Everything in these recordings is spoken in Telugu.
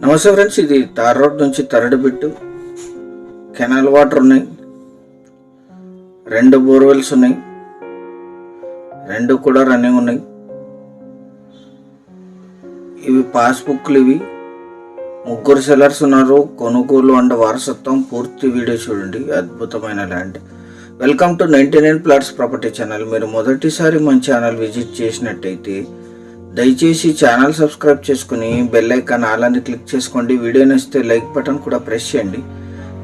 నమస్తే ఫ్రెండ్స్, ఇది తార్ రోడ్ నుంచి థర్డ్ బిట్ కెనాల్ వాటర్ ఉన్నాయి. 2 బోర్వెల్స్ ఉన్నాయి, 2 కూడా రన్నింగ్ ఉన్నాయి. ఇవి పాస్బుక్లు. ఇవి 3 సెల్లర్స్ ఉన్నారు. కొనుగోలు అండ్ వారసత్వం. పూర్తి వీడియో చూడండి. అద్భుతమైన land. Welcome to 99 plots property channel. మీరు మొదటిసారి మన ఛానల్ విజిట్ చేసినట్టయితే దయచేసి ఛానల్ సబ్స్క్రైబ్ చేసుకుని బెల్ ఐకాన్ ఆల్ అని క్లిక్ చేసుకోండి. వీడియో నచ్చితే లైక్ బటన్ కూడా ప్రెస్ చేయండి.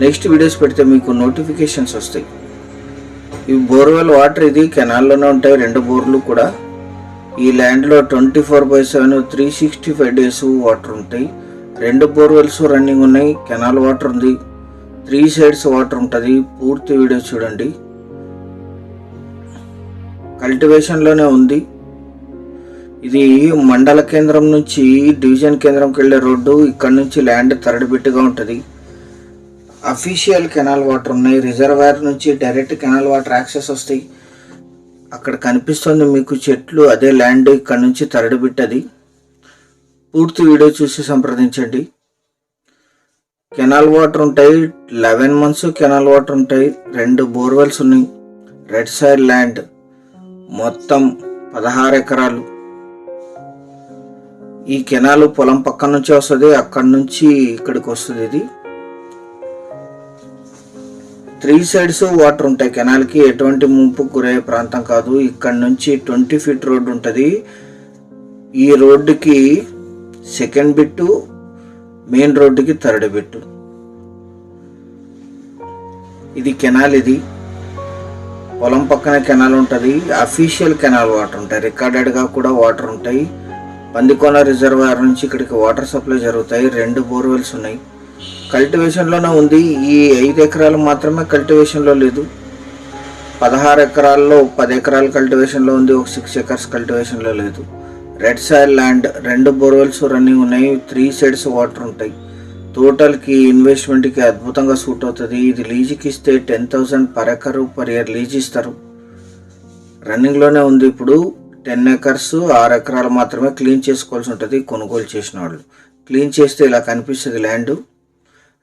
నెక్స్ట్ వీడియోస్ పెడితే మీకు నోటిఫికేషన్స్ వస్తాయి. ఈ బోర్వెల్ వాటర్ ఇది కెనాల్లోనే ఉంటాయి. 2 బోర్లు కూడా. ఈ ల్యాండ్లో 24/7 365 డేస్ వాటర్ ఉంటాయి. 2 బోర్వెల్స్ రన్నింగ్ ఉన్నాయి. కెనాల్ వాటర్ ఉంది. 3 సైడ్స్ వాటర్ ఉంటుంది. పూర్తి వీడియో చూడండి. కల్టివేషన్లోనే ఉంది. ఇది మండల కేంద్రం నుంచి డివిజన్ కేంద్రంకి వెళ్ళే రోడ్డు. ఇక్కడ నుంచి ల్యాండ్ థర్డ్ బిట్గా ఉంటుంది. అఫీషియల్ కెనాల్ వాటర్ ఉన్నాయి. రిజర్వాయర్ నుంచి డైరెక్ట్ కెనాల్ వాటర్ యాక్సెస్ వస్తాయి. అక్కడ కనిపిస్తుంది మీకు చెట్లు, అదే ల్యాండ్. ఇక్కడ నుంచి థర్డ్ బిట్ అది. పూర్తి వీడియో చూసి సంప్రదించండి. కెనాల్ వాటర్ ఉంటాయి. 11 months కెనాల్ వాటర్ ఉంటాయి. 2 బోర్వెల్స్ ఉన్నాయి. Red side land. మొత్తం 16 ఎకరాలు. ఈ కెనాల్ పొలం పక్కన నుంచి వస్తుంది. అక్కడి నుంచి ఇక్కడికి వస్తుంది. ఇది 3 సైడ్స్ వాటర్ ఉంటాయి. కెనాల్కి ఎటువంటి ముంపు గురయ్యే ప్రాంతం కాదు. ఇక్కడ నుంచి 20 feet రోడ్డు ఉంటుంది. ఈ రోడ్డుకి సెకండ్ బిట్టు, మెయిన్ రోడ్డుకి థర్డ్ బిట్టు. ఇది కెనాల్. ఇది పొలం పక్కన కెనాల్ ఉంటుంది. అఫీషియల్ కెనాల్ వాటర్ ఉంటాయి. రికార్డెడ్గా కూడా వాటర్ ఉంటాయి. పందికొన రిజర్వాయర్ నుంచి ఇక్కడికి వాటర్ సప్లై జరుగుతాయి. 2 బోర్వెల్స్ ఉన్నాయి. కల్టివేషన్లోనే ఉంది. ఈ 5 ఎకరాలు మాత్రమే కల్టివేషన్లో లేదు. 16 ఎకరాల్లో 10 ఎకరాలు కల్టివేషన్లో ఉంది. ఒక 6 acres కల్టివేషన్లో లేదు. Red soil land. 2 borewells running ఉన్నాయి. 3 సైడ్స్ వాటర్ ఉంటాయి. టోటల్కి ఇన్వెస్ట్మెంట్కి అద్భుతంగా సూట్ అవుతుంది. ఇది లీజుకి ఇస్తే 10,000 per acre per year lease ఇస్తారు. రన్నింగ్లోనే ఉంది. ఇప్పుడు 10 acres 6 ఎకరాలు మాత్రమే క్లీన్ చేసుకోవాల్సి ఉంటుంది. కొనుగోలు చేసిన వాళ్ళు క్లీన్ చేస్తే ఇలా కనిపిస్తుంది land.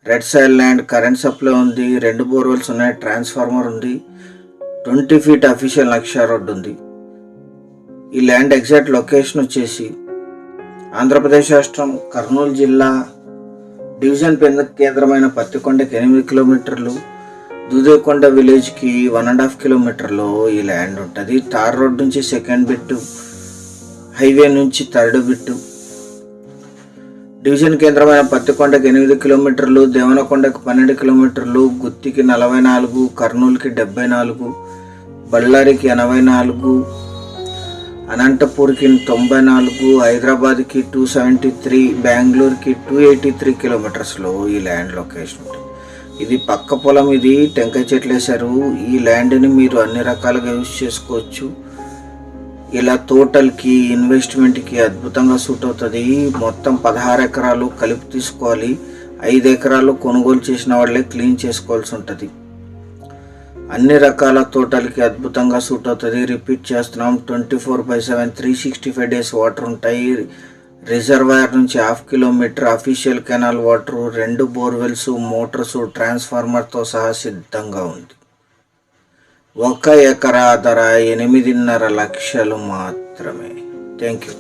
Red side land. Current supply ఉంది. 2 బోర్వెల్స్ ఉన్నాయి. ట్రాన్స్ఫార్మర్ ఉంది. 20 feet అఫీషియల్ నక్షా రోడ్డు ఉంది. ఈ ల్యాండ్ ఎగ్జాక్ట్ లొకేషన్ వచ్చేసి ఆంధ్రప్రదేశ్ రాష్ట్రం కర్నూలు జిల్లా డివిజన్ కేంద్రమైన పత్తికొండకి 8 kilometers, దూదేకొండ విలేజ్కి 1.5 kilometers ఈ ల్యాండ్ ఉంటుంది. తార్ రోడ్ నుంచి సెకండ్ బిట్టు, హైవే నుంచి థర్డ్ బిట్టు. డివిజన్ కేంద్రమైన పత్తికొండకి 8 kilometers, దేవనకొండకి 12 kilometers, గుత్తికి 44, కర్నూలుకి 74, బళ్ళారికి 84, అనంతపూర్కి 94, హైదరాబాద్కి 273, బెంగళూరుకి 283 kilometers ఈ ల్యాండ్ లొకేషన్ ఉంటుంది. ఇది పక్క పొలం. ఇది టెంకాయ చెట్లు వేశారు. ఈ ల్యాండ్ని మీరు అన్ని రకాలుగా యూజ్ చేసుకోవచ్చు. ఇలా టోటల్కి ఇన్వెస్ట్మెంట్కి అద్భుతంగా సూట్ అవుతుంది. మొత్తం 16 ఎకరాలు కలిపి తీసుకోవాలి. 5 ఎకరాలు కొనుగోలు చేసిన వాళ్ళే క్లీన్ చేసుకోవాల్సి ఉంటుంది. అన్ని రకాల తోటలకి అద్భుతంగా సూట్ అవుతుంది. రిపీట్ చేస్తున్నాం. 24/7 365 డేస్ వాటర్ ఉంటాయి. రిజర్వాయర్ నుంచి 1/2 kilometer official canal water. 2 borewells, motors, ట్రాన్స్ఫార్మర్తో సహా సిద్ధంగా ఉంది. 1 ఎకరా ధర 8.5 లక్షలు మాత్రమే. Thank you.